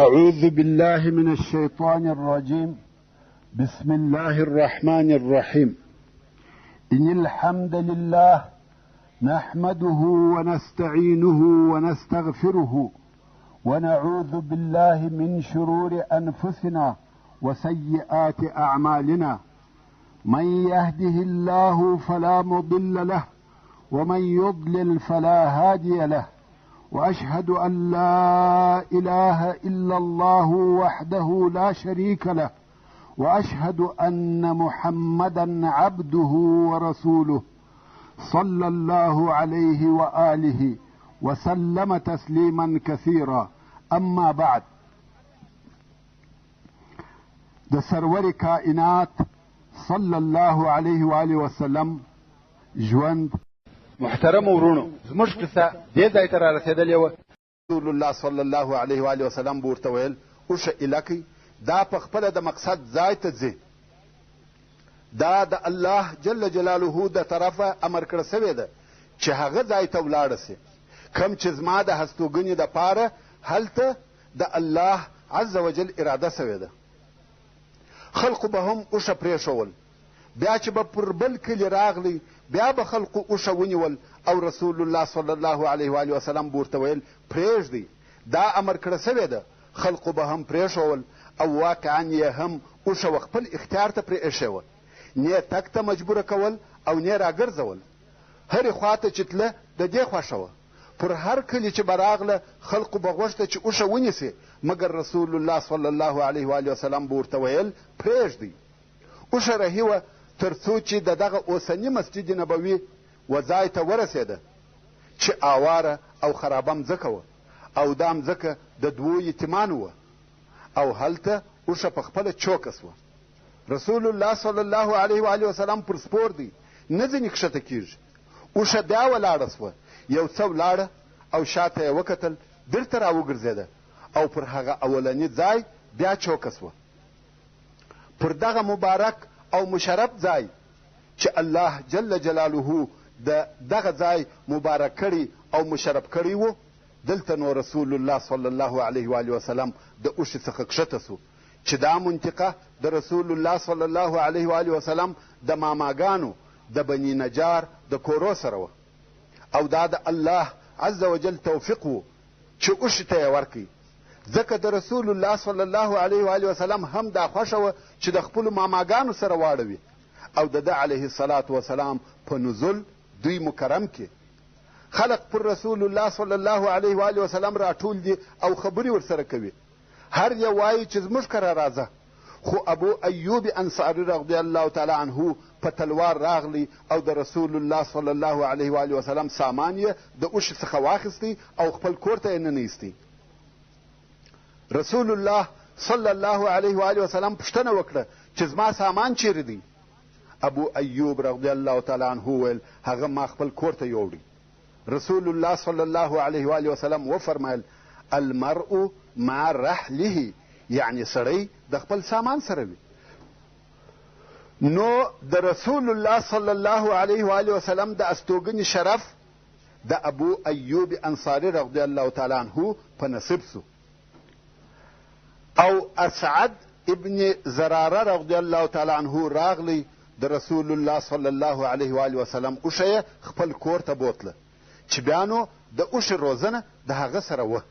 أعوذ بالله من الشيطان الرجيم. بسم الله الرحمن الرحيم. إن الحمد لله نحمده ونستعينه ونستغفره ونعوذ بالله من شرور أنفسنا وسيئات أعمالنا. من يهده الله فلا مضل له ومن يضلل فلا هادي له، وأشهد أن لا إله إلا الله وحده لا شريك له، وأشهد أن محمدا عبده ورسوله صلى الله عليه وآله وسلم تسليما كثيرا. أما بعد، د سرور کائنات صلی الله علیه و آله وسلم ژوند. محترم ورونو، زموږ قصه دې ځای ته را رسېدلې وه. رسول الله صلی الله علیه و آله وسلم به ورته ویل اوښه الکئ، دا په خپله د مقصد ځای ته ځي. دا د الله جل جلاله د طرفه امر کړه سوې ده چې هغه ځای ته ولاړه سي کوم چې زما د هستوګنې دپاره هلته د الله عز وجل اراده سوې ده. خلقو به هم اوښه پرېښول، بیا چې به پر بل کلي راغلی بیا به خلقو اوښه ونیول او رسول الله صلی الله علیه و آله وسلم به ورته ویل پرېږدئ، دا امر کړه سوې ده. خلقو به هم پرېښول او واقعا یې هم اوښه خپل اختیار ته پرې ایښې وه. نه تګ ته مجبوره کول او نه راګرځول، هرې خوا ته چې تله د دې خوښه وه. پر هر کلي چې به راغله خلقو به غوښته چې اوښه ونیسي، مګر رسول الله صلی الله علیه و آله وسلم به ورته ویل پرېږدئ. اوښه رهي وه تر څو چې د دغه اوسني مسجد نبوي و ځای ته ورسېده چې اواره او خرابه مځکه وه او دا مځکه د دوو یتیمانو وه او هلته اوښه په خپله چوکه سوه. رسول الله صلی الله علیه و آله وسلم پر سپور دی، نه ځینې کښته کېږي. اوښه بیا ولاړه سوه، یو څه ولاړه او شاته یې وکتل، بیرته راوګرځېده او پر هغه اولني ځای بیا چوکه سوه. پر دغه مبارک او مشرف ځای چې الله جل جلاله د دغه ځای مبارک کړي او مشرف کړي وو، دلته نو رسول الله صلی الله علیه و آله وسلم د اوښې څخه کښته سو چې دا منطقه د رسول الله صلی الله علیه و آله وسلم د ماماګانو د بني نجار د کورو سره وه او دا د الله عز وجل توفیق و چې اوښې ته یې ورکړي. ځکه د رسول الله صلی الله علیه و آله وسلم هم دا خوښه وه چې د خپلو ماماګانو سره واړوي او د ده علیه الصلاة وسلام په نزول دوی مکرم کې خلق پر رسول الله صلی الله علیه و آله وسلم راټول دي او خبرې ورسره کوي. هر یو وایي چې زموږ کره راځه، خو ابو ایوب انصاري رضی الله تعالی عنه په تلوار راغلی او د رسول الله صلی الله علیه و آله وسلم سامان یې د اوښې څخه واخیستی او خپل کور ته یې ننیستی. رسول الله صلی الله علیه و آله وسلم پوښتنه وکړه چې زما سامان چیرې دی؟ ابو ایوب رضی الله تعالی عنه ویل هغه ما خپل کور ته یوړی. رسول الله صلی الله علیه و آله وسلم وفرمایل المرء مع رحله، یعنی سړی د خپل سامان سره وي. نو د رسول الله صلی الله علیه و آله وسلم د استوګنې شرف د ابو ایوب انصاري رضی الله تعالی عنه په نصیب سو. او اسعد ابن زراره رضی الله تعالی عنه راغلی د رسول الله صلی الله علیه و آله وسلم اوښه خپل کور ته بوتله چې بیا نو د اوښې روزنه د هغه سره وه.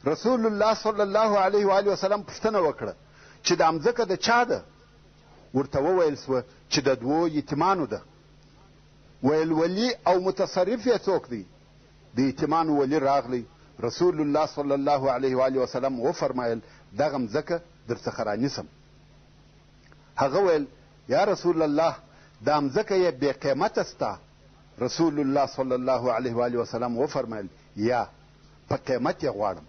رسول الله صلی الله علیه و آله وسلم پوښتنه وکړه چې دا مځکه د چا ده؟ ورته وویل سوه چې د دوو یتیمانو ده. ویل ولی او متصرف یې څوک دی؟ د یتیمانو ولی راغلی. رسول الله صلی الله علیه و آله وسلم وفرمایل دغه مځکه در څخه رانیسم. هغه ویل یا رسول الله دا مځکه یې بې قیمته ستا؟ رسول الله صلی الله علیه و آله وسلم وفرمایل یا په قیمت یې غواړم.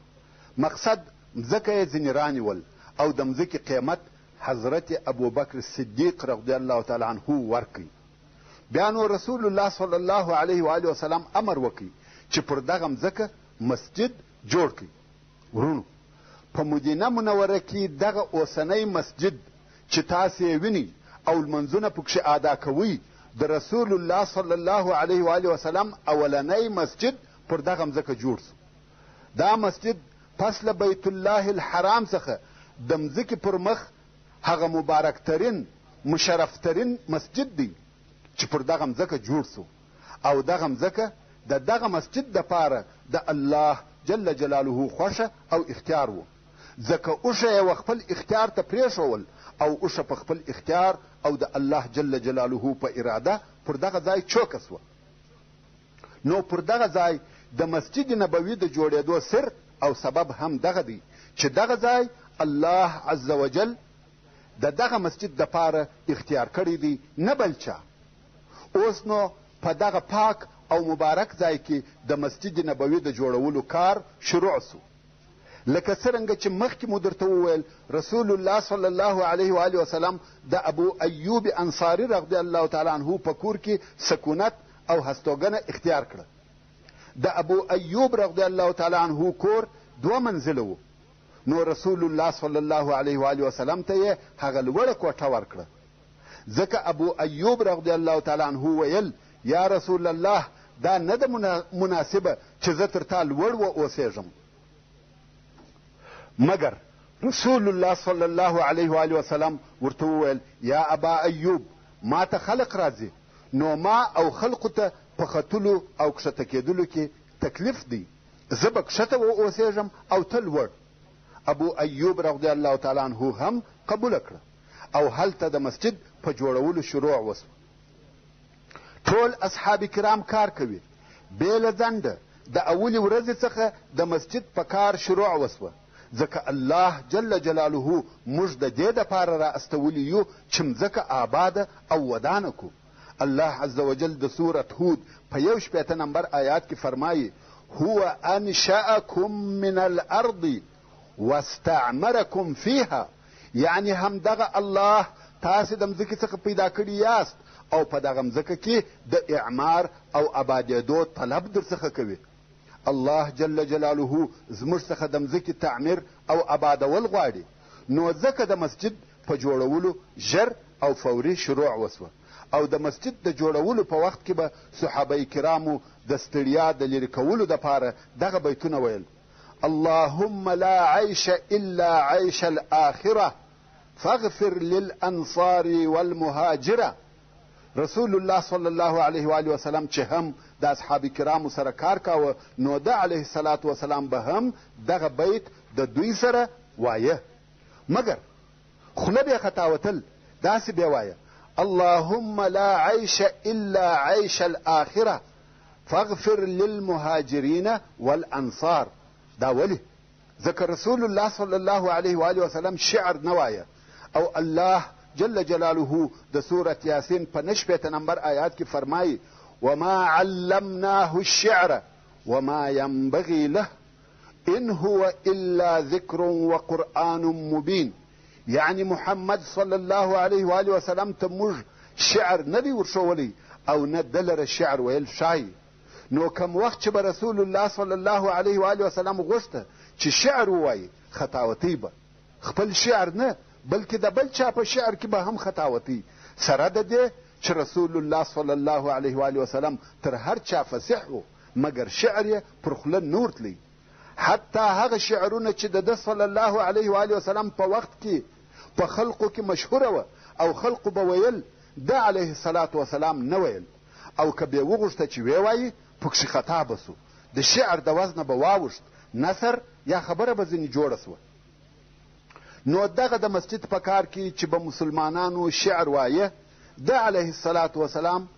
مقصد مځکه یې ځینې رانیول او د مځکې قیمت حضرت ابوبکر صدیق رضی الله تعالی عنه ورکړي. بیا نو رسول الله صلی الله علیه و آله وسلم امر وکړي چې پر دغه مځکه مسجد جوړ کړي. ورونو، په مدینه منوره کې دغه اوسنی مسجد چې تاسې یې وینئ او لمنځونه پکښې ادا کوئ د رسول الله صلی الله علیه و آله وسلم اولنی مسجد پر دغه مځکه جوړ سو. دا مسجد پس له بیت الله الحرام څخه د مځکې پر مخ هغه مبارکترین مشرفترین مسجد دی چې پر دغه مځکه جوړ سو، او دغه مځکه د دغه مسجد دپاره د الله جل جلاله خوښه او اختیار و، ځکه اوښه یې خپل اختیار ته پرېښول او اوښه په خپل اختیار او د الله جل جلاله په اراده پر دغه ځای چوکه سوه. نو پر دغه ځای د مسجد نبوي د جوړېدو سر او سبب هم دغه دی چې دغه ځای الله عز وجل د دغه مسجد دپاره اختیار کړی دی، نه بل چا. اوس نو په دغه پاک او مبارک ځای کې د مسجد نبوي د جوړولو کار شروع سو. لکه څرنګه چې مخکې مو درته وویل رسول الله صلی الله علیه و آله وسلم د ابو ایوب انصاري رضی الله تعالی عنه په کور کې سکونت او هستوګنه اختیار کړه. د ابو ایوب رضی الله تعالی عنه کور 2 منزله و، نو رسول الله صلی الله علیه و آله وسلم ته یې هغه لوړه کوټه ورکړه، ځکه ابو ایوب رضی الله تعالی عنه ویل یا رسول الله دا نه ده مناسبه چې زه تر تا لوړ واوسېږم. مګر رسول الله صلی الله علیه و آله وسلم ورته وویل یا ابا ایوب ما ته خلق راځي، نو ما او خلقو ته په ختلو او کښته کېدلو کې تکلیف دی، زه به کښته واوسېږم او ته لوړ. ابو ایوب رضی الله تعالی عنه هم قبوله کړه او هلته د مسجد په جوړولو شروع وسوه. ټول اصحاب کرام کار کوي، بې له ځنډه د اولې ورځې څخه د مسجد په کار شروع وسوه، ځکه الله جل جلاله موږ د دې دپاره را استولي یو چې مځکه آباده او ودانه کو. الله عز وجل د سورة هود په 61 نمبر آیات کې فرمایي هو انشأکم من الارض واستعمرکم فیها، یعنی هم دغه الله تاسې د مځکې څخه پیدا کړي یاست او په دغه مځکه کې د اعمار او آبادېدو طلب در څخه کوي. الله جل جلاله زموږ څخه د مځکې تعمیر او آبادول غواړي، نو ځکه د مسجد په جوړولو ژر او فوري شروع وسوه، او د مسجد د جوړولو په وخت کې به صحابه کرامو د ستړیا د لرې کولو دپاره دغه بیتونه ویل اللهم لا عيش إلا عيش الآخرة فاغفر للأنصار والمهاجرة. رسول الله صلی الله علیه و آله وسلم چې هم د اصحاب کرامو سره کار کاوه، نو د علیه الصلاة وسلام به هم دغه بیت د دوی سره وایه، مګر خوله به یې خطاوتل، داسې به وایه اللهم لا عيش إلا عيش الآخرة فاغفر للمهاجرين والأنصار. دا ولی؟ ځکه رسول الله صلی الله علیه و آله وسلم شعر نه وایه، او الله جل جلاله د سورة یاسین په 69 نمبر آیات کې فرمایي وما علمناه الشعر وما ينبغي له ان هو الا ذکر وقرآن مبین. یعنی محمد صلی الله علیه و آله وسلم ته موږ شعر نه دی ورښولی او نه دلره شعر ویل شای. نو کم وخت چې به رسول الله صلی الله علیه و آله وسلم غوښته چې شعر ووایي، خطاوتی به خپل شعر نه بلکې د بل چا په شعر کې به هم خطاوتی، سره د دې چې رسول الله صلی الله علیه و آله وسلم تر هر چا فصیح و، مګر شعر یې پر خوله نه ورتلی. حتی هغه شعرونه چې د ده صلی الله علیه و آله وسلم په وخت کې په خلقو کې مشهوره وه او خلقو به ویل د علیه الصلاة وسلام نه ویل، او که بې وغوښته چې ویې وایي پکښې خطا به سو، د شعر د وزنه به واوښت، نثر یا خبره به ځینې جوړه سوه. نو دغه د مسجد په کار کې چې به مسلمانانو شعر وایه، د علیه الصلاة وسلام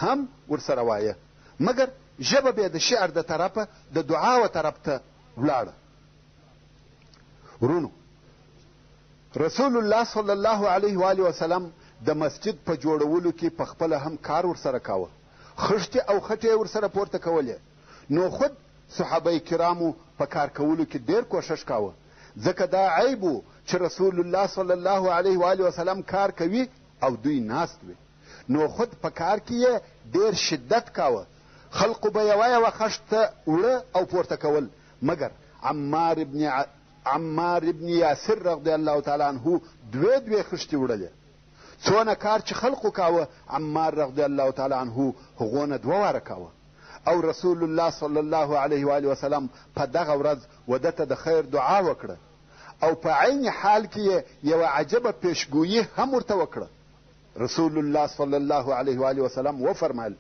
هم ورسره وایه، مګر ژبه به د شعر د طرفه د دعا و طرف ته ولاړه. ورونو، رسول الله صلی الله علیه و آله وسلم د مسجد په جوړولو کې په خپله هم کار ورسره کاوه، خښتې او خټې ورسره پورته کولې، نو خود صحابه کرامو په کار کولو کې ډېر کوښښ کاوه، ځکه دا عیب و چې رسول الله صلی الله علیه و آله وسلم کار کوي او دوی ناست وي، نو خود په کار کې یې ډېر شدت کاوه. خلقو به یوه خښته وړه او پورته کول، مګر عمار ابن یاسر رضی الله تعالی عنه دوې خښتې وړلې. څونه کار چې خلقو کاوه، عمار رضی الله تعالی عنه هغونه 2 واره کاوه، او رسول الله صلی الله علیه و آله وسلم په دغه ورځ وده ته د خیر دعا وکړه او په عین حال کې یې یوه عجبه پیشګویي هم ورته وکړه. رسول الله صلی الله علیه و آله وسلم وفرمایل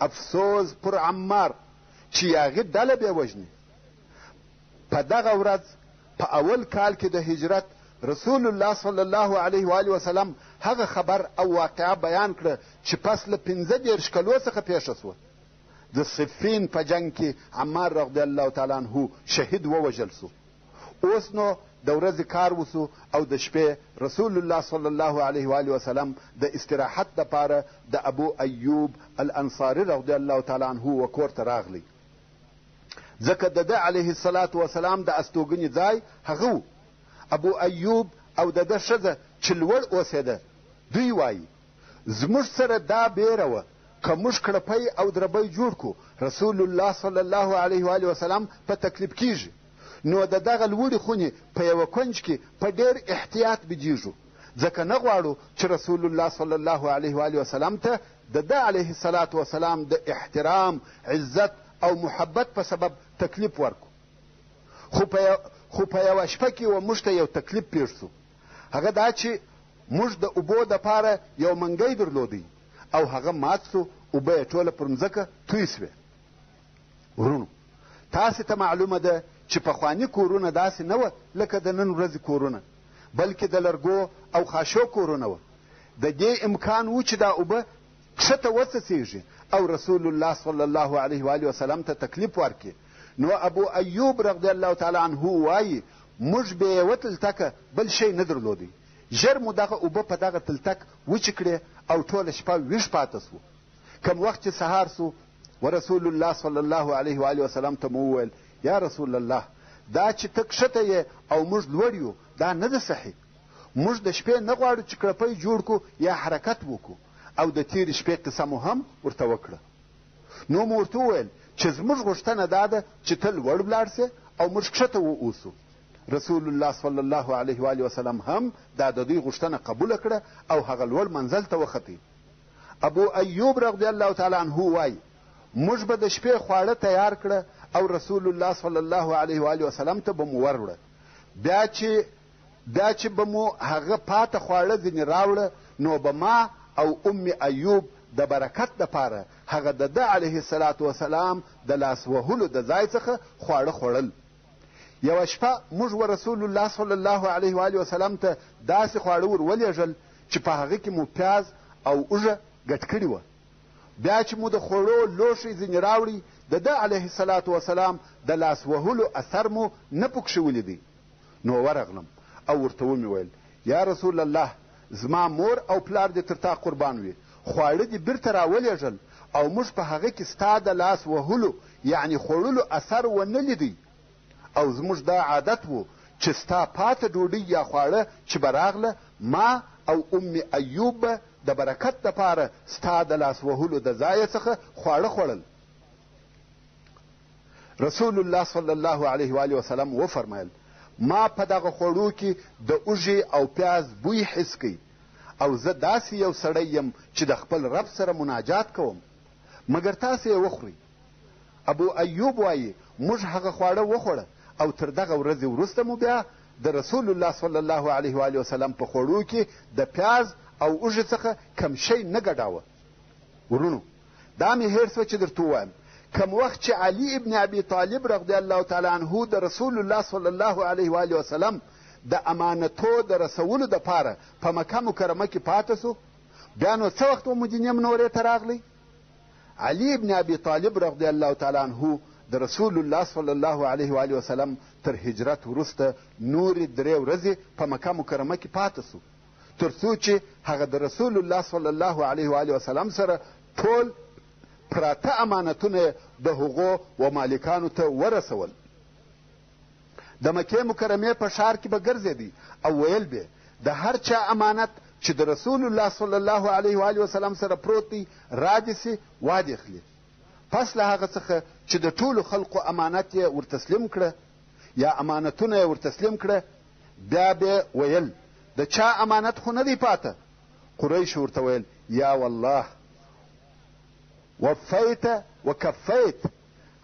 افسوس پر عمار چې هغې ډله بې وژني. په دغه ورځ په اول کال کې د هجرت رسول الله صلی الله علیه و آله وسلم هغه خبر او واقعه بیان کړه چې پس له 15 کلو څخه پیښه سوه. د صفین په جنگ کې عمار رضی الله تعالی عنه شهید ووژل سو. اوس نو د ورځې کار وسو او د شپې رسول الله صلی الله علیه و آله وسلم د استراحت دپاره د ابو ایوب الانصاري رضی الله تعالی عنه و کور ته راغلی، ځکه د ده علیه الصلاة وسلام د استوګنې ځای هغه و. ابو ایوب او د ده ښځه چې لوړ اوسېده دوی وایي زموږ سره دا بیره وه که موږ کړپی او دربی جوړ کړو رسول الله صلی الله علیه و آله وسلم په تکلیف کیږي، نو د دغه لوړې خونې په یوه کونج کې په ډېر احتیاط بجیږو، ځکه نه غواړو چې رسول الله صلی الله علیه و آله وسلم ته د ده علیه الصلاة وسلام د احترام، عزت او محبت په سبب تکلیف ورکو. خو په یوه شپه کې و موږ ته یو تکلیف پېښ سو. هغه دا چې موږ د اوبو دپاره یو منګی درلودی او هغه مات سو، اوبه یې ټوله پر مځکه توی سوې. ورونو، تاسې ته معلومه ده چې پخواني کورونه داسې نه وه لکه د نن ورځې کورونه، بلکې د لرګو او خاشو کورونه وه. د دې امکان و چې دا اوبه کښته وڅڅېږي او رسول الله صلی الله علیه و آله وسلم ته تکلیف ورکړي. نو ابو ایوب رضی الله تعالی عنه وایي موږ بې یوه تلتکه بل شی نه درلودی، ژر مو دغه اوبه په دغه تلتک وچې کړې او ټوله شپه ویښ پاته سو. کم وخت چې سهار سو و رسول الله صلی الله علیه و آله وسلم ته مو وویل یا رسول الله دا چې ته کښته یې او موږ لوړ یو دا نه ده صحیح. موږ د شپې نه غواړو چې کړپی جوړ کړو یا حرکت وکړو او د تېرې شپې قصه مو هم ورته وکړه. نو مو ورته وویل چې زموږ غوښتنه دا ده چې ته لوړ ولاړ سې او موږ کښته واوسو. رسول الله صلی الله علیه و آله وسلم هم دا د دوی غوښتنه قبوله کړه او هغه لوړ منزل ته وختی. ابو ایوب رضی الله تعالی عنه وایي موږ به د شپې خواړه تیار کړه او رسول الله صلی الله علیه و آله وسلم ته به مو وروړه. بیا چې به مو هغه پاته خواړه ځینې راوړه نو به ما او ام ایوب د برکت دپاره هغه د ده علیه الصلاة وسلام د لاس وهلو د ځای څخه خواړه خوړل. یوه شپه موږ و رسول الله صلی الله علیه و آله وسلم ته داسې خواړه ور ولېږل چې په هغه کې مو پیاز او اوږه ګډ کړې وه. بیا چې مو د خوړو لوښی ځینې راوړي د ده علیه الصلاة وسلام د لاس وهلو اثر مو نه پکښې ولیدی. نو ورغلم او ورته ومې ویل یا رسول الله زما مور او پلار دې تر تا قربان وي، خواړه دې بیرته راولېږل او موږ په هغه کې ستا د لاس وهلو یعنې خوړلو اثر ونه لیدی او زموږ دا عادت و چې ستا پاته ډوډۍ یا خواړه چې به راغله ما او ام ایوب به د برکت دپاره ستا د لاس وهلو د ځایه څخه خواړه خوړل. رسول الله صلی الله علیه و آله وسلم وفرمایل ما په دغه خوړو کې د اوږې او پیاز بوی حس کوي او زه داسې یو سړی یم چې د خپل رب سره مناجات کوم، مګر تاسې یې وخورئ. ابو ایوب وایي موږ هغه خواړه وخوړه او تر دغه ورځې وروسته مو بیا د رسول الله صلی الله علیه و آله وسلم په خوړو کې د پیاز او اوږې څخه کم شی نه ګډاوه. ورونو، دا مې هېر سوه چې درته ووایم کم وخت چې علي ابن ابي طالب رضی الله تعالی عنه د رسول الله صلی الله علیه و آله وسلم د امانتو د رسولو دپاره په مکه مکرمه کې پاته سو، بیا نو څه وخت و مدینې منورې ته راغلی؟ علي ابن ابي طالب رضی الله تعالی عنه د رسول الله صلی الله علیه و آله وسلم تر هجرت وروسته نورې 3 ورځې په مکه مکرمه کې پاته سو، تر څو چې هغه د رسول الله صلی الله علیه و آله وسلم سره ټول پراته امانتونه د هغو و مالکانو ته ورسول. د مکې مکرمې په ښار کې به ګرځېدی او ویل به د هر چا امانت چې د رسول الله صلی الله علیه و آله وسلم سره پروت دی را دې سي وادې خلي. پس له هغه څخه چې د ټولو خلقو امانت یې ورتسلیم کړه یا امانتونه یې ورتسلیم کړه بیا به ویل د چا امانت خو نه دی پاته. قریش ورته ویل یا والله وفیت وکفیت،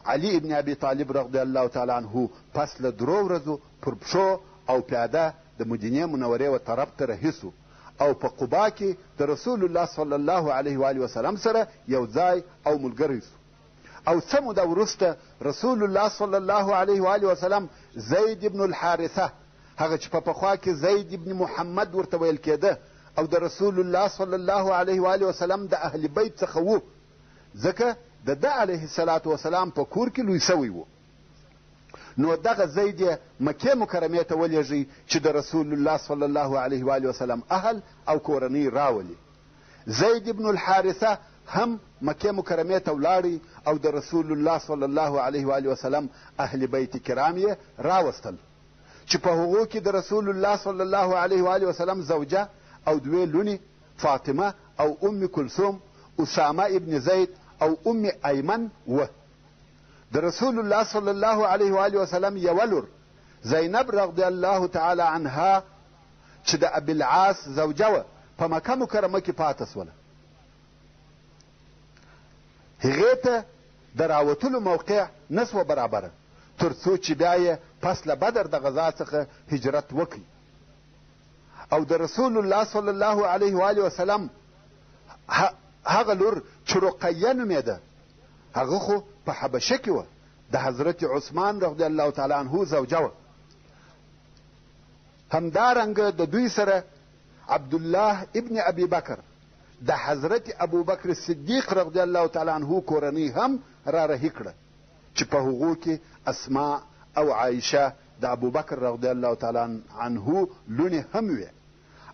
علي ابن ابي طالب رضی الله تعالی عنه پس له 3 ورځو پر پښو او پیاده د مدینې منورې و طرف ته رهي سو او په قبا کې د رسول الله صلی الله علیه و آله وسلم سره یو ځای او ملګری سو. او څه موده وروسته رسول الله صلی الله علیه و آله وسلم زید ابن الحارثه، هغه چې په پخوا کې زید ابن محمد ورته ویل کېده او د رسول الله صلی الله علیه و آله وسلم د اهل بیت څخه و، ځکه د ده علیه الصلاة وسلام په کور کې لوی سوی و. نو دغه زید یې مکې مکرمې ته ولېږئ چې د رسول الله صلی الله علیه و آله وسلم اهل او کورنۍ راولي. زید ابن الحارثه هم مکې مکرمې ته ولاړی او د رسول الله صلی الله علیه و آله وسلم اهل بیت کرام یې راوستل چې په هغو کې د رسول الله صلی الله علیه و آله وسلم زوجه او 2 لونې فاطمه او ام کلثوم، اسامه ابن زید او ام ایمن و. د رسول الله صلی الله علیه و آله وسلم یوه لور زینب رضی الله تعالی عنها چې د ابي العاص زوجه وه په مکه مکرمه کې پاته سوله. هغې ته د راوتلو موقع نه سوه برابره تر څو چې بیا یې پس له بدر د غذا څخه هجرت وکړي. او د رسول الله صلی الله علیه و آله وسلم هغه لور چې رقیه نومېده هغه خو په حبشه کې وه، د حضرت عثمان رضی الله تعالی عنه زوجه وه. همدارنګه د دوی سره عبدالله ابن ابي بکر د حضرت ابوبکر صدیق رضی الله تعالی عنه کورنۍ هم را رهي کړه چې په هغو کې اسماء او عایشه د ابوبکر رضی الله تعالی عنه لونې هم وې.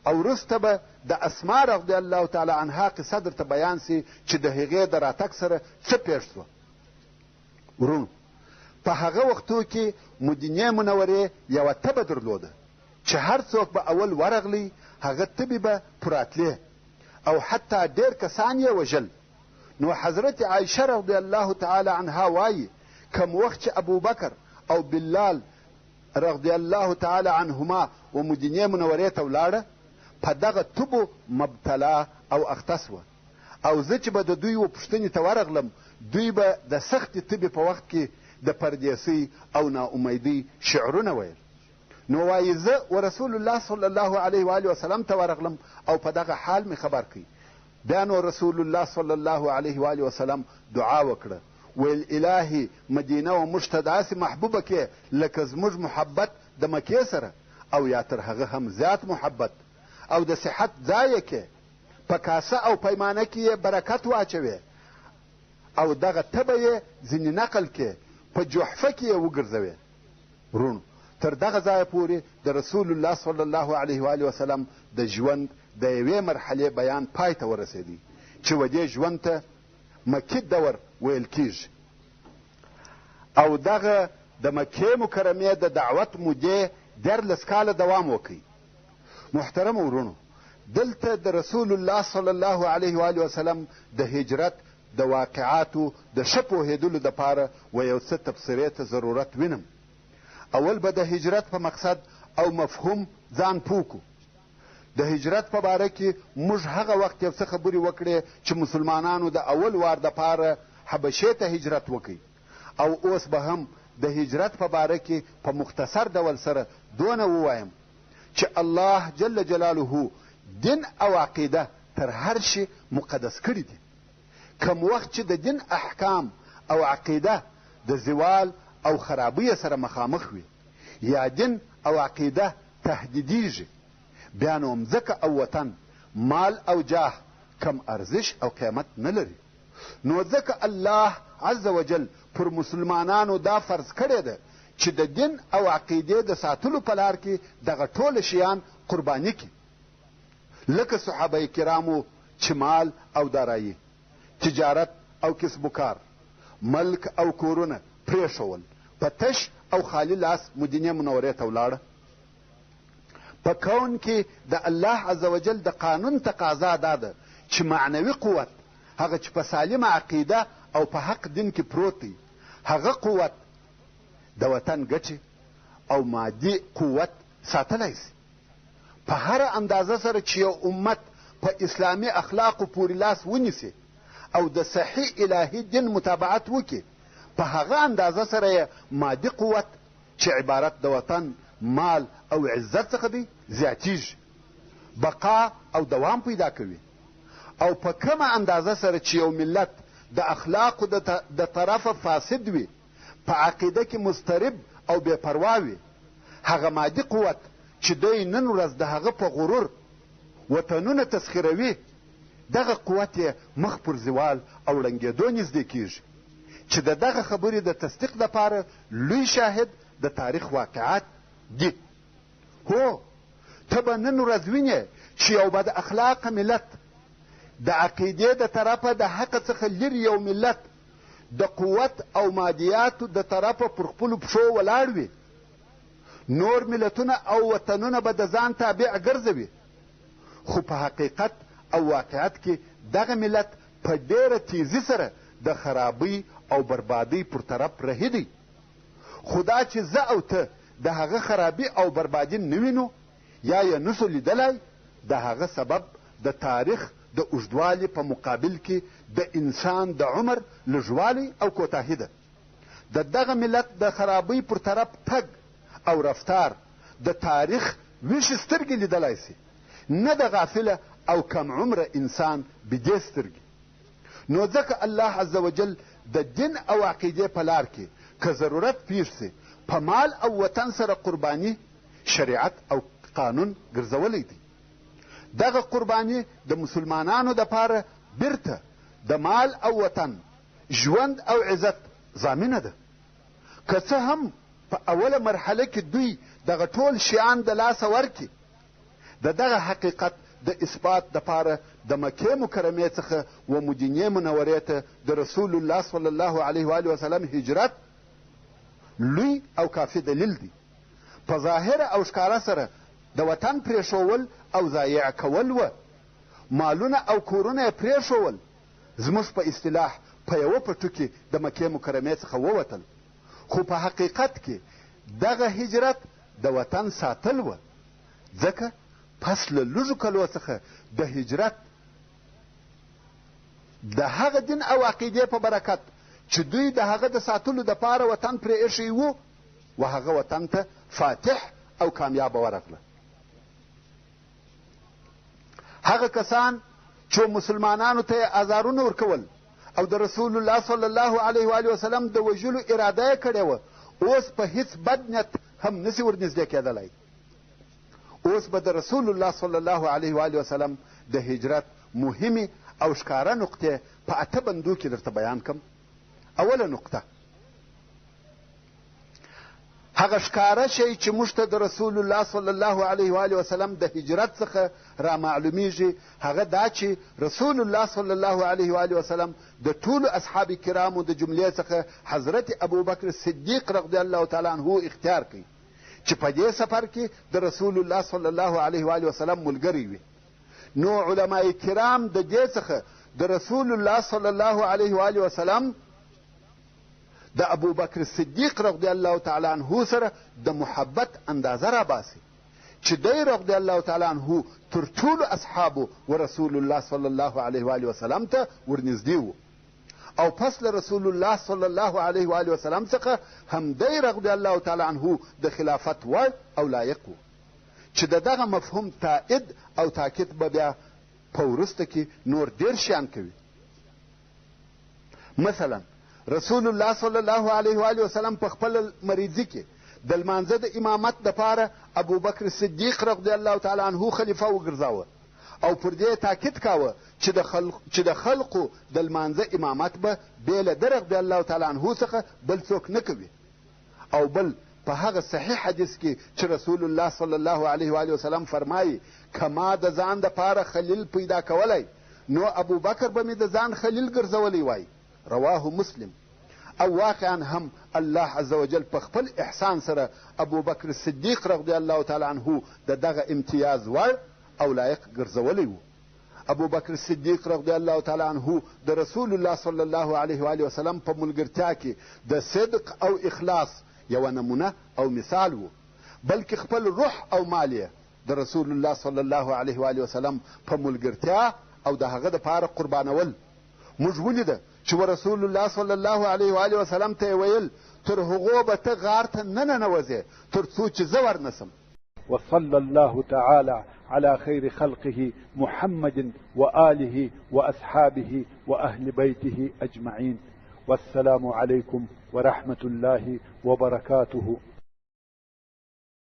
او وروسته به د اسماء رضی الله تعالی عنها قصه درته بیان سي چې د هغې د راتګ سره څه پیښ سوه. ورونو، په هغه وختو کې مدینې منورې یوه تبه درلوده چې هر څوک به اول ورغلی هغه تبې به پراتلې او حتی ډېر کسان یې وژل. نو حضرت عایشه رضی الله تعالی عنها وایي کم وخت چې ابوبکر او بلال رضی الله تعالی عنهما و مدینې منورې ته ولاړه په دغه تبو مبتلا او اخته سوه. او زه چې به د دوی و پوښتنې ته ورغلم دوی به د سختې تبې په وخت کې د پردیسۍ او ناامیدۍ شعرونه ویل. نو وایي زه و رسول الله صلی الله علیه و آله وسلم ته ورغلم او په دغه حال مې خبر کړي. بیا نو رسول الله صلی الله علیه و آله وسلم دعا وکړه، ویل الهي مدینه و موږ ته داسې محبوبه کې لکه زموږ محبت د مکې سره او یا تر هغه هم زیات محبت، او د صحت ځای کې په کاسه او پیمانه کې یې برکت واچوي او دغه تبه یې ځینې نقل کې په جحفه کې یې وګرځوي. ورونو، تر دغه ځایه پورې د رسول الله صلی الله علیه و آله وسلم د ژوند د یوې مرحلې بیان پای ته ورسېدی چې و دې ژوند ته مکي دور ویل کیږي. او دغه د مکې مکرمې د دعوت مودې 14 کاله دوام وکړي. محترم ورونو، دلته د رسول الله صلی الله علیه و آله وسلم د هجرت د واقعاتو د ښه پوهېدلو دپاره و یو څه تبصرې ته ضرورت وینم. اول به د هجرت په مقصد او مفهوم ځان پوه کړو. د هجرت په باره کې موږ هغه وخت یو څه خبرې وکړې چې مسلمانانو د اول وار دپاره حبشې ته هجرت وکړي، او اوس به هم د هجرت په باره کې په مختصر ډول سره دونه ووایم چې الله جل جلاله دین او عقیده تر هر شي مقدس کړي دي. کم وخت چې د دین احکام او عقیده د زوال او خرابۍ سره مخامخ وي یا دین او عقیده تهدیدیږي، بیا نو مځکه او وطن، مال او جاه کم ارزش او قیمت نه لري. نو ځکه الله عز وجل پر مسلمانانو دا فرض کړی ده چې د دین او عقیدې د ساتلو په لار کې دغه ټول شیان قرباني کړي، لکه صحابه کرامو چې مال او دارایی، تجارت او کسب و کار، ملک او کورونه پرېښول، په تش او خالی لاس مدینې منورې ته ولاړه. په کون کې د الله عز وجل د قانون تقاضا دا ده چې معنوي قوت، هغه چې په سالمه عقیده او په حق دین کې پروت دی، هغه قوت د وطن ګټې او مادي قوت ساتلی سي. په هر اندازه سره چې یو امت په اسلامي اخلاقو پورې لاس ونیسي او د صحیح الهي دین متابعت وکړي، په هغه اندازه سره یې مادي قوت چې عبارت د وطن، مال او عزت څخه دی زیاتیږي، بقا او دوام پیدا کوي. او په کومه اندازه سره چې یو ملت د اخلاقو د طرفه فاسد وي، په عقیده کې مضطرب او بې پروا وي، هغه مادي قوت چې دوی نن ورځ د هغه په غرور وطنونه تسخیروي، دغه قوت یې مخ پر زوال او ړنګېدو نږدې کیږي، چې د دغه خبرې د تصدیق لپاره لوی شاهد د تاریخ واقعات دي. هو ته به نن ورځ وینې چې یو بد اخلاقه ملت د عقیدې د طرفه د حق څخه لرې یو ملت د قوت او مادیاتو د طرفه پر خپلو پښو ولاړ وي، نور ملتونه او وطنونه به د ځان تابع ګرځوي، خو په حقیقت او واقعیت کې دغه ملت په ډېره تیزی سره د خرابۍ او بربادۍ پر طرف رهي دی. خو دا چې زه او ته د هغه خرابي او بربادي نه وینو یا یې نسو لیدلی، د هغه سبب د تاریخ د اوږدوالي په مقابل کې د انسان د عمر لږوالی او کوتاهي ده. د دغه ملت د خرابۍ پر طرف تګ او رفتار د تاریخ ویښې سترګې لیدلی سي، نه د غافله او کم عمره انسان بدې سترګې. نو ځکه الله عز وجل د دین او عقیدې په لار کې که ضرورت پیښ سي، په مال او وطن سره قرباني شریعت او قانون ګرځولی دی. دغه قرباني د مسلمانانو دپاره بیرته د مال او وطن، ژوند او عزت ضامنه ده. که څه هم په اوله مرحله کې دوی دغه ټول شیان د لاسه ورکړي، د دغه حقیقت د اثبات دپاره د مکې مکرمې څخه و مدینې منورې ته د رسول الله صلی الله علیه و وسلم هجرت لوی او کافي دلیل دی. په ظاهره او ښکاره سره د وطن پرېښول او ضایع کول و، مالونه او کورونه یې پرېښول، زموږ په اصطلاح په یوه پټو کې د مکې مکرمې څخه ووتل. خو په حقیقت کې دغه هجرت د وطن ساتل و، ځکه پس له لږو کلو څخه د هجرت د هغه دین او عقیدې په برکت چې دوی د هغه د ساتلو دپاره وطن پرې ایښی و، و هغه وطن ته فاتح او کامیابه ورغله. هغه کسان چې مسلمانانو ته یې ازارونه ورکول او د رسول الله صلی الله علیه و وسلم د وژلو اراده یې کړې وه، اوس په هیڅ بد نیت هم نسي ورنږدې کېدلی. اوس به د رسول الله صلی الله علیه و وسلم د هجرت مهمې او ښکاره نقطې په 8 بندو کې درته بیان کړم. اوله نقطه، هغه ښکاره شی چې موږ ته د رسول الله صلی الله علیه و وسلم د هجرت څخه را معلومیږي، هغه دا چې رسول الله صلی الله علیه و وسلم د ټولو اصحاب کرامو د جملې څخه حضرت ابوبکر صدیق رضی الله تعالی عنه اختیار کړي چې په دې سفر کې د رسول الله صلی الله علیه و وسلم ملګری وي. نو علماء کرام د دې څخه د رسول الله صلی الله علیه و وسلم د ابوبکر صدیق رضی الله تعالی عنه سره د محبت اندازه را باسي چې دی رضی الله تعالی عنه تر ټولو اصحابو و رسول الله صلی الله علیه و وسلم ته ورنږدې و، او پس له رسول الله صلی الله علیه و وسلم څخه هم دی رضی الله تعالی عنه د خلافت وړ او لایق و، چې د دغه مفهوم تایید او تاکید به بیا په وروسته کې نور ډېر شیان کوي. مثلا رسول الله صلی الله علیه و وسلم په خپل مریضي کې د لمانځه د امامت دپاره ابوبکر صدیق رضی الله تعالی عنه خلیفه وګرځاوه، او پر دې تاکید کاوه چې د خلقو د لمانځه امامت به بې له ده رضی الله تعالی عنه څخه بل څوک نه کوي. او بل په هغه صحیح حدیث کې چې رسول الله صلی الله علیه و وسلم فرمایي که ما د ځان دپاره خلیل پیدا کولی، نو ابوبکر به مې د ځان خلیل ګرځولی وای. رواه مسلم. او واقعا هم الله عز وجل په خپل احسان سره ابوبکر صدیق رضی الله تعالی عنه د دغه امتیاز وړ او لایق ګرځولی و. ابوبکر صدیق رضی الله تعالی عنه د رسول الله صلی الله علیه و وسلم په ملګرتیا کې د صدق او اخلاص یوه نمونه او مثال و، بلکې خپل روح او مال یې د رسول الله صلی الله علیه و وسلم په ملګرتیا او د هغه دپاره قربانول. موږ ولیده چې رسول الله صلی الله علیه و آله وسلم ته ویل تر هغو به ته غار ته نه ننوځې تر څو چې زه ورنسم. وصلى الله تعالى على خير خلقه محمد وآله وأصحابه وأهل بيته أجمعين. والسلام عليكم ورحمة الله وبركاته.